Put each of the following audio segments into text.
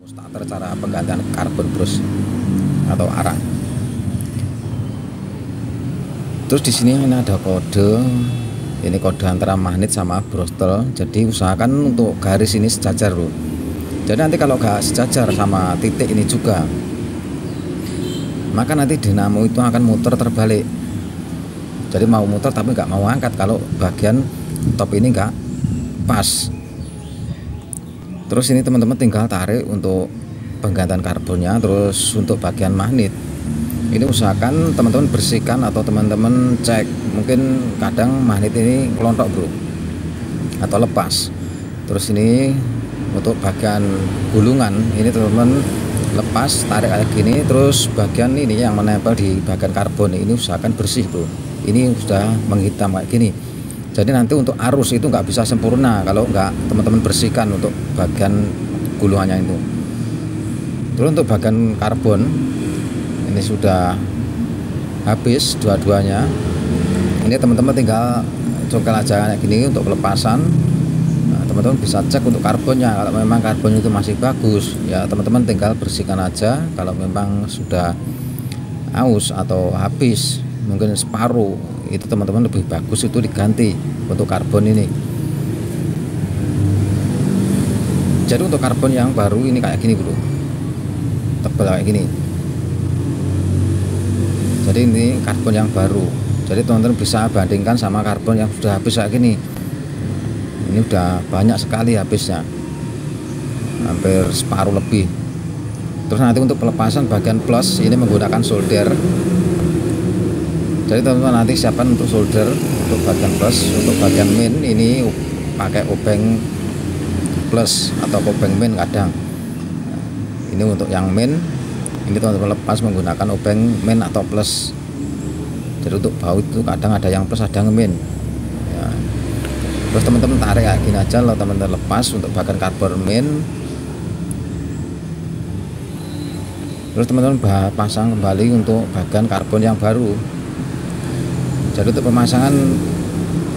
Starter cara penggantian karbon bros atau arang. Terus di sini ini ada kode, ini kode antara magnet sama brostel. Jadi usahakan untuk garis ini sejajar loh. Jadi nanti kalau gak sejajar sama titik ini juga, maka nanti dinamo itu akan muter terbalik. Jadi mau muter tapi nggak mau angkat kalau bagian top ini nggak pas. Terus ini teman-teman tinggal tarik untuk penggantian karbonnya. Terus untuk bagian magnet ini usahakan teman-teman bersihkan atau teman-teman cek, mungkin kadang magnet ini kelontok bro atau lepas. Terus ini untuk bagian gulungan ini teman-teman lepas, tarik kayak gini. Terus bagian ini yang menempel di bagian karbon ini usahakan bersih bro. Ini sudah menghitam kayak gini. Jadi nanti untuk arus itu nggak bisa sempurna kalau nggak teman-teman bersihkan untuk bagian gulungannya itu. Terus untuk bagian karbon ini sudah habis dua-duanya. Ini teman-teman tinggal congkel aja kayak gini untuk pelepasan. Nah, teman-teman bisa cek untuk karbonnya. Kalau memang karbon itu masih bagus, ya teman-teman tinggal bersihkan aja. Kalau memang sudah aus atau habis, mungkin separuh, itu teman-teman lebih bagus itu diganti untuk karbon ini. Jadi untuk karbon yang baru ini kayak gini bro, tebal kayak gini. Jadi ini karbon yang baru. Jadi teman-teman bisa bandingkan sama karbon yang sudah habis kayak gini. Ini udah banyak sekali habisnya, hampir separuh lebih. Terus nanti untuk pelepasan bagian plus ini menggunakan solder. Jadi teman-teman nanti siapkan untuk solder untuk bagian plus. Untuk bagian main ini pakai obeng plus atau obeng main kadang. Ini untuk yang main ini teman-teman lepas menggunakan obeng main atau plus. Jadi untuk baut itu kadang ada yang plus ada yang main ya. Terus teman-teman tarik kayak gini aja kalau teman-teman lepas untuk bagian karbon main. Terus teman-teman pasang kembali untuk bagian karbon yang baru. Jadi untuk pemasangan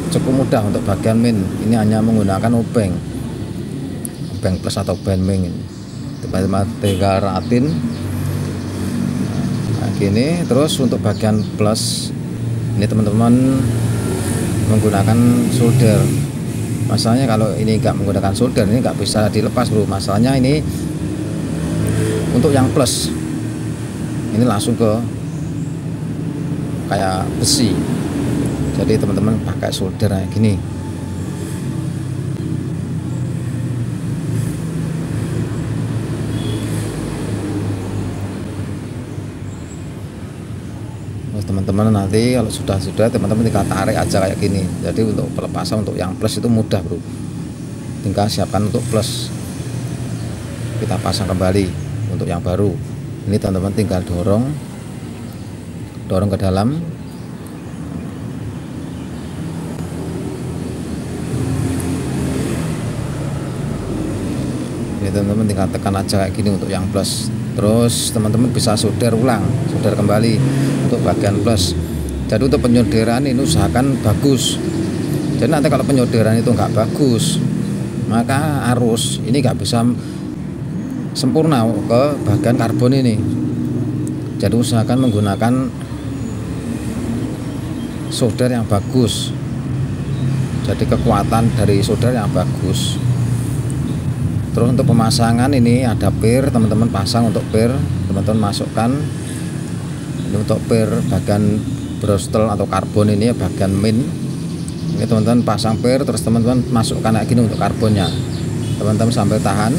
cukup mudah untuk bagian main. Ini hanya menggunakan obeng plus atau obeng main. Teman-teman tinggal ratin nah, gini. Terus untuk bagian plus ini teman-teman menggunakan solder. Masalahnya kalau ini enggak menggunakan solder ini enggak bisa dilepas bro. Masalahnya ini untuk yang plus ini langsung ke kayak besi. Jadi teman-teman pakai solder kayak gini. Teman-teman nanti kalau sudah teman-teman tinggal tarik aja kayak gini. Jadi untuk pelepasan untuk yang plus itu mudah bro. Tinggal siapkan untuk plus, kita pasang kembali untuk yang baru. Ini teman-teman tinggal dorong ke dalam. Ini teman-teman tinggal tekan aja kayak gini untuk yang plus. Terus teman-teman bisa solder ulang, solder kembali untuk bagian plus. Jadi untuk penyolderan ini usahakan bagus. Jadi nanti kalau penyolderan itu nggak bagus, maka arus ini nggak bisa sempurna ke bagian karbon ini. Jadi usahakan menggunakan solder yang bagus. Jadi kekuatan dari solder yang bagus. Terus untuk pemasangan ini ada pir, teman-teman pasang untuk pir, teman-teman masukkan ini untuk pir bagian brostel atau karbon ini bagian main. Ini teman-teman pasang pir, terus teman-teman masukkan kayak gini untuk karbonnya. Teman-teman sampai tahan.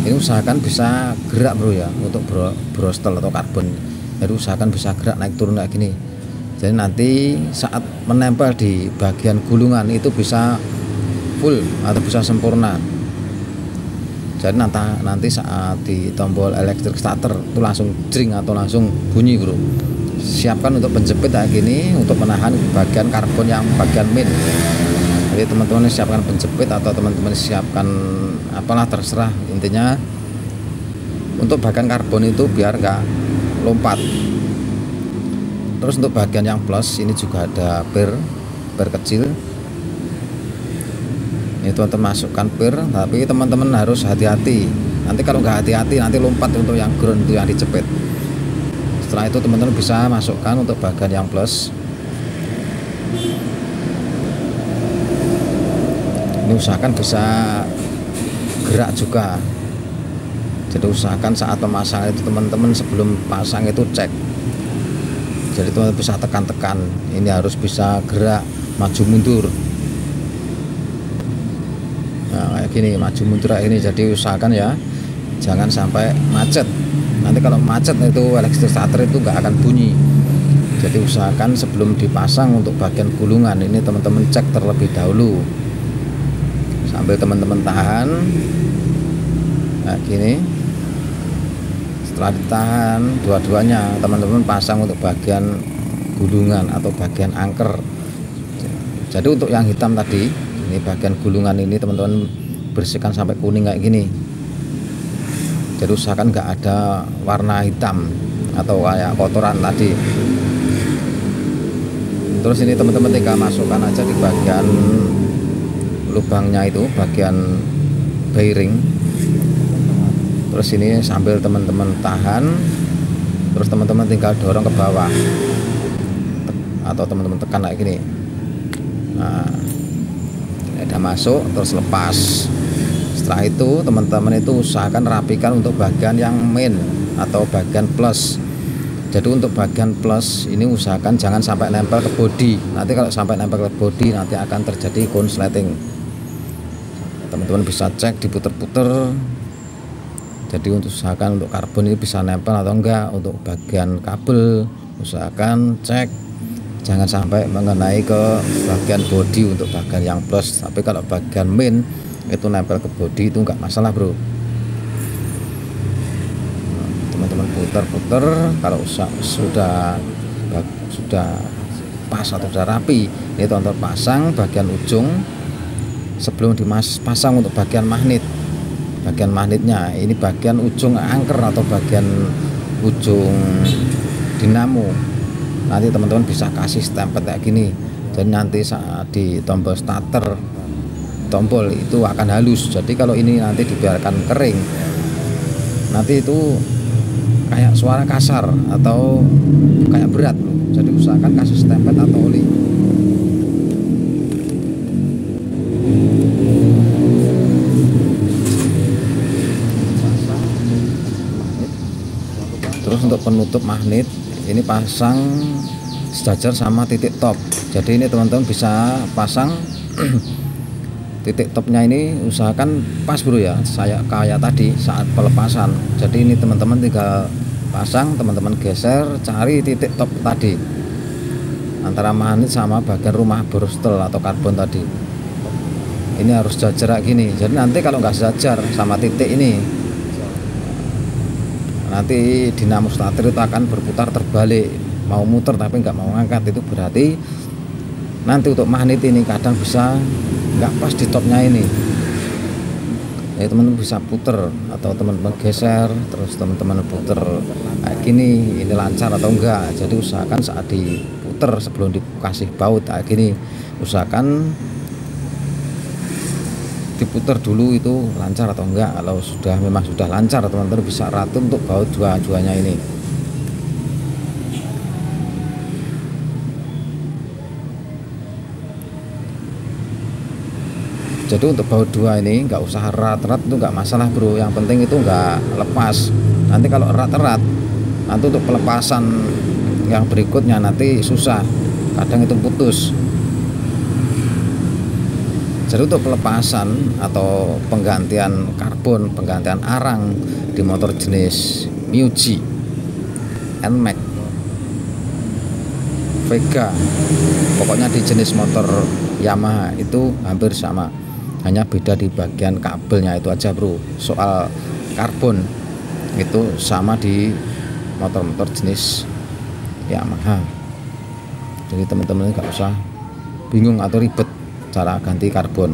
Ini usahakan bisa gerak bro ya untuk brostel atau karbon. Jadi usahakan bisa gerak naik turun kayak gini. Jadi nanti saat menempel di bagian gulungan itu bisa full atau bisa sempurna. Jadi nanti saat di tombol elektrik starter itu langsung jring atau langsung bunyi bro. Siapkan untuk penjepit kayak gini untuk menahan bagian karbon yang bagian main. Jadi teman-teman siapkan penjepit atau teman-teman siapkan apalah terserah, intinya untuk bagian karbon itu biar nggak lompat. Terus untuk bagian yang plus ini juga ada pir kecil. Ini teman-teman masukkan pir, tapi teman-teman harus hati-hati. Nanti kalau nggak hati-hati nanti lompat untuk yang ground itu yang dijepit. Setelah itu teman-teman bisa masukkan untuk bagian yang plus. Ini usahakan bisa gerak juga. Jadi usahakan saat pemasangan itu teman-teman sebelum pasang itu cek. Jadi teman-teman bisa tekan-tekan. Ini harus bisa gerak maju mundur. Nah kayak gini maju mundur kayak ini. Jadi usahakan ya jangan sampai macet. Nanti kalau macet itu electric starter itu nggak akan bunyi. Jadi usahakan sebelum dipasang untuk bagian gulungan ini teman-teman cek terlebih dahulu. Sambil teman-teman tahan. Nah gini. Setelah ditahan dua-duanya teman-teman pasang untuk bagian gulungan atau bagian angker. Jadi untuk yang hitam tadi ini bagian gulungan ini teman-teman bersihkan sampai kuning kayak gini. Jadi usahakan nggak ada warna hitam atau kayak kotoran tadi. Terus ini teman-teman tinggal masukkan aja di bagian lubangnya itu, bagian bearing. Terus ini sambil teman-teman tahan, terus teman-teman tinggal dorong ke bawah atau teman-teman tekan kayak gini. Nah udah masuk, terus lepas. Setelah itu teman-teman itu usahakan rapikan untuk bagian yang main atau bagian plus. Jadi untuk bagian plus ini usahakan jangan sampai nempel ke bodi. Nanti kalau sampai nempel ke bodi nanti akan terjadi konsleting. Teman-teman bisa cek diputer-puter. Jadi untuk usahakan untuk karbon ini bisa nempel atau enggak. Untuk bagian kabel usahakan cek jangan sampai mengenai ke bagian bodi untuk bagian yang plus. Tapi kalau bagian main itu nempel ke bodi itu enggak masalah bro. Teman-teman putar-putar, kalau sudah pas atau sudah rapi ini teman-teman pasang bagian ujung. Sebelum dipasang untuk bagian magnetnya ini bagian ujung angker atau bagian ujung dinamo, nanti teman-teman bisa kasih stempel kayak gini. Jadi nanti saat di tombol starter tombol itu akan halus. Jadi kalau ini nanti dibiarkan kering nanti itu kayak suara kasar atau kayak berat. Jadi usahakan kasih stempel atau oli. Terus untuk penutup magnet ini pasang sejajar sama titik top. Jadi ini teman-teman bisa pasang titik topnya ini usahakan pas bro ya, saya kayak tadi saat pelepasan. Jadi ini teman-teman tinggal pasang, teman-teman geser, cari titik top tadi antara magnet sama bagian rumah borstel atau karbon tadi. Ini harus jajar gini. Jadi nanti kalau nggak sejajar sama titik ini nanti dinamo starter itu akan berputar terbalik, mau muter tapi nggak mau ngangkat. Itu berarti nanti untuk magnet ini kadang bisa nggak pas di topnya ini. Ya teman-teman bisa puter atau teman-teman geser, terus teman-teman puter kayak gini, ini lancar atau enggak. Jadi usahakan saat diputer sebelum dikasih baut kayak gini, usahakan diputar dulu itu lancar atau enggak. Kalau memang sudah lancar teman-teman bisa ratu untuk baut dua-duanya ini. Jadi untuk baut dua ini nggak usah erat-erat, itu nggak masalah bro. Yang penting itu nggak lepas. Nanti kalau erat-erat nanti untuk pelepasan yang berikutnya nanti susah, kadang itu putus. Jadi untuk pelepasan atau penggantian karbon, penggantian arang di motor jenis Muji, NMAX, Vega, pokoknya di jenis motor Yamaha itu hampir sama, hanya beda di bagian kabelnya itu aja bro. Soal karbon itu sama di motor-motor jenis Yamaha. Jadi teman-teman nggak usah bingung atau ribet cara ganti karbon.